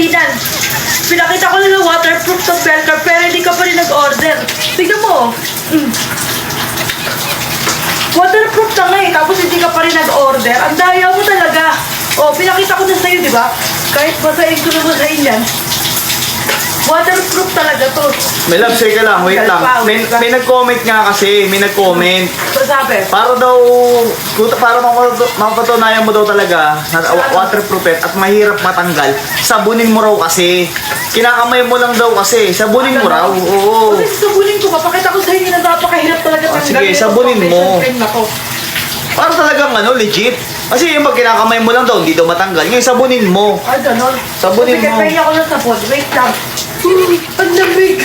dahilan. Pinakita ko na waterproof sa Belcar pero hindi ka pa rin nag-order. Tignan mo. Waterproof na nga eh, tapos hindi ka pa rin nag-order. Ang daya mo talaga. O, pinakita ko na sa'yo, di ba? Kahit basahin ko na basahin yan. Waterproof talaga to. May love, say ka lang, wait lang. May nag-comment nga kasi, may nag-comment. So, sabi? Para daw, para mapatunayan mo daw talaga na waterproof at mahirap matanggal, sabunin mo raw kasi. Kinakamay mo lang daw kasi, sabunin mo raw. Oo. Kasi sabunin ko, papakita ko sa'yo na napakahirap talaga tanggalin. Sige, sabunin mo. Na to. Para talagang legit. Kasi yung pag kinakamay mo lang daw, hindi daw matanggal. Ngayon, sabunin mo. Ay, ganon. Sabunin mo. Sige, ako ng sabon. Wait lang. Ang lamig.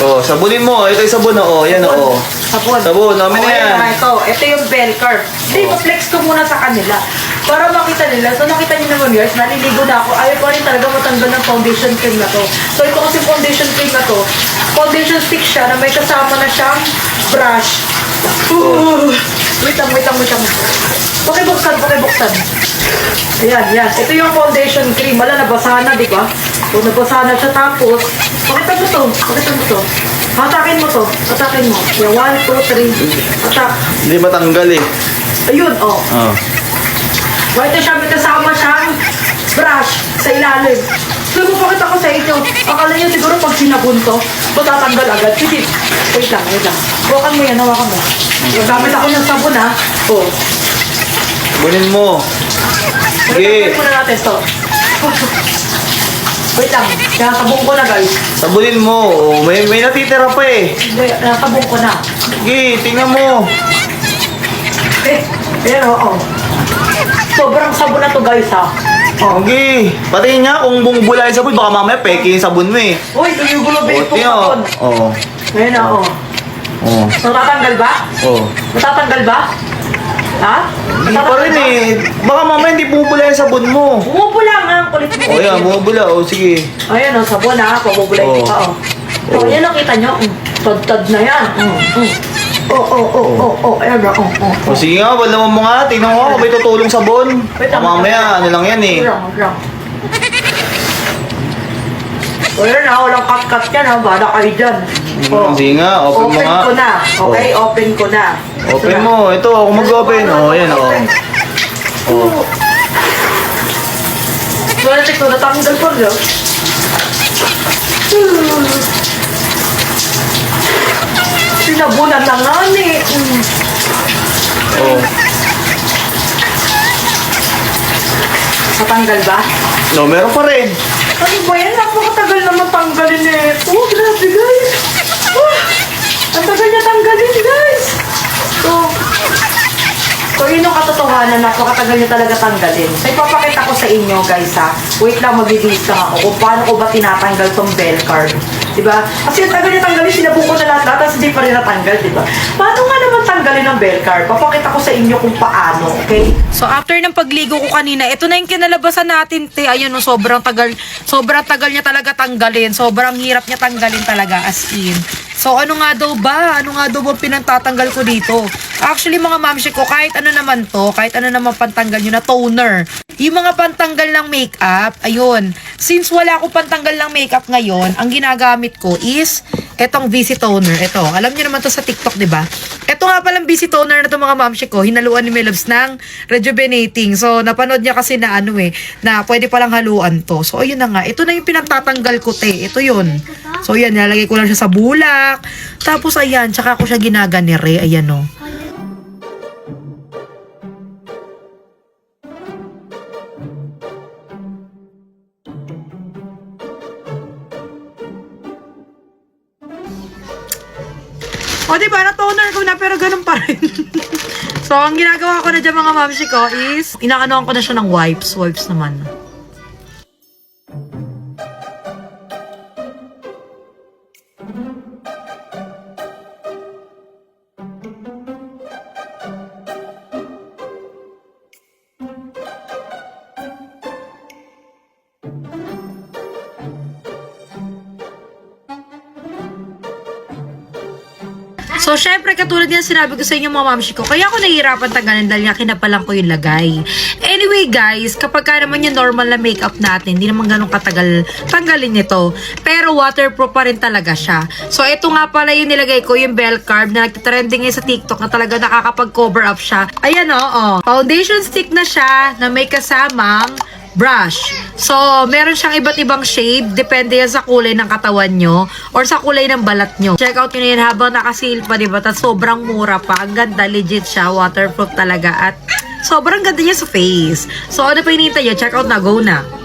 Oh, sabunin mo. Ito yung sabon, oh. Yan, oh. Sabon. Sabon, namin na yan. Ito yung Belcar. Hindi, pa-flex ko muna sa kanila. Para makita nila. So, nakita niyo naman guys, naliligo na ako. Ayaw ko rin talaga matanggal ng foundation cream na to. So, ito kasi foundation cream na to. Foundation stick siya na may kasama na siyang brush. Wait lang. Pakibuksan. Ayan. Ito yung foundation cream. Wala, nabasa na, di ba? O, nabasa na siya. Tapos, pakita mo to. Hatakin mo to. Yan, 1, 2, 3. Hatak. Hindi matanggal eh. Ayun, oh. Oh. Ito siya, may kasama siyang brush sa ilalim. So, pakita ko sa inyo. Akala niyo siguro pag sinabon to, matatanggal agad. Hindi. Wait lang. Hawakan mo yan. Gamit ako ng sabon, ha. Oh. Sabunin mo. Sige. Sige. Muna natin to. Wait lang. Nakasabong ko na, guys. Sabunin mo. Oh, may natitira pa eh. Hindi, nakasabong ko na. Sige, tingnan mo. Ayan, oo. Sobrang sabon na to, guys, ha. Oh. Sige. Pati niya, kung bumubula yung sabon, baka mamaya peke yung sabon mo eh. Uy, gulubin ko tingnan, sabon. oh. Ayan na, oh. Oh. Matatanggal ba? Oh. Matatanggal ba? Ha? Hindi pa rin eh. Baka mamaya hindi bumubula yung sabon mo. Bumubula nga ang kulit mo. Oh, yan, bumubula. Oh, sige. Ayan, oh, sabon ha. Pabubulay Oh. ko pa, oh. Oh. So, yan, nakita nyo. Tad-tad na yan. Ayan na, O sige nga, wala mo nga. Tingnan mo kung may tutulong sabon. Wait lang, Mamaya, ano lang yan eh. Lang. O yan ha, walang cut-cut yan ha. Bada kayo dyan. Sige nga, open mo nga. Open ko na. Okay, open ko na. Open mo. Ito, ako mag-open. Oh, yan oh. Oh. So, natin ko, natanggal ko rin. Sinabunan na nga ni. Oh. Natanggal ba? No, meron pa rin. Ano ba yan? Napakatagal naman tanggalin eh. Oh, grabe guys. Ang tagal niya tanggalin guys. So yun yung katotohanan, napakatagal niya talaga tanggalin. So ipapakita ko sa inyo guys ha. Wait lang, magbibis lang ako kung paano ko ba tinatanggal tong Belcar. Diba? Kasi yung tagal niya tanggalin, sinabuko na lahat, tapos hindi pa rin natanggal, diba? Paano nga naman tanggalin ng Belcar? Papakita ko sa inyo kung paano, okay? So after ng pagligo ko kanina, ito na yung kinalabasan natin, te. Ayun, no, sobrang tagal niya talaga tanggalin. Sobrang hirap niya tanggalin talaga, as in. So ano nga daw ba? Ano nga daw ba pinagtatanggal ko dito? Actually, mga mamshi ko, kahit ano naman to, kahit ano naman pantanggal nyo na toner. Yung mga pantanggal ng makeup, ayun. Since wala akong pantanggal ng makeup ngayon, ang ginagamit ko is etong VC toner. Ito, alam niyo naman to sa TikTok, di ba? Ito nga palang VC toner na to mga mamshi ko, hinaluan ni Melobs ng rejuvenating. So, napanood niya kasi na na pwede palang haluan to. So, ayun na nga. Ito na yung pinagtatanggal ko, te. Ito yun. So, yan, nalagay ko lang siya sa bulak. Tapos, ayan, tsaka ko siya ginaganire. Ayan, o. O, diba? Na-toner ko na, pero ganun pa rin. So, ang ginagawa ko na dyan mga mamsi ko is, inaanoan ko na siya ng wipes. Wipes naman. So, syempre, katulad nga sinabi ko sa inyo mga mamshi ko, kaya ako nahihirapan tanggalin dahil nga kinapalan ko yung lagay. Anyway, guys, kapag ka naman yung normal na makeup natin, hindi naman ganun katagal tanggalin nito. Pero waterproof pa rin talaga siya. So, ito nga pala yung nilagay ko, yung bell carb na nagtitrending ngayon sa TikTok na talaga nakakapag-cover up siya. Ayan o. Foundation stick na siya na may kasamang brush. So, meron siyang iba't ibang shade. Depende yan sa kulay ng katawan nyo or sa kulay ng balat nyo. Check out nyo na yan habang nakasil pa, diba? At sobrang mura pa. Ang ganda, legit siya. Waterproof talaga. At sobrang ganda niya sa face. So, ano pa hinihintay nyo? Check out na. Go na.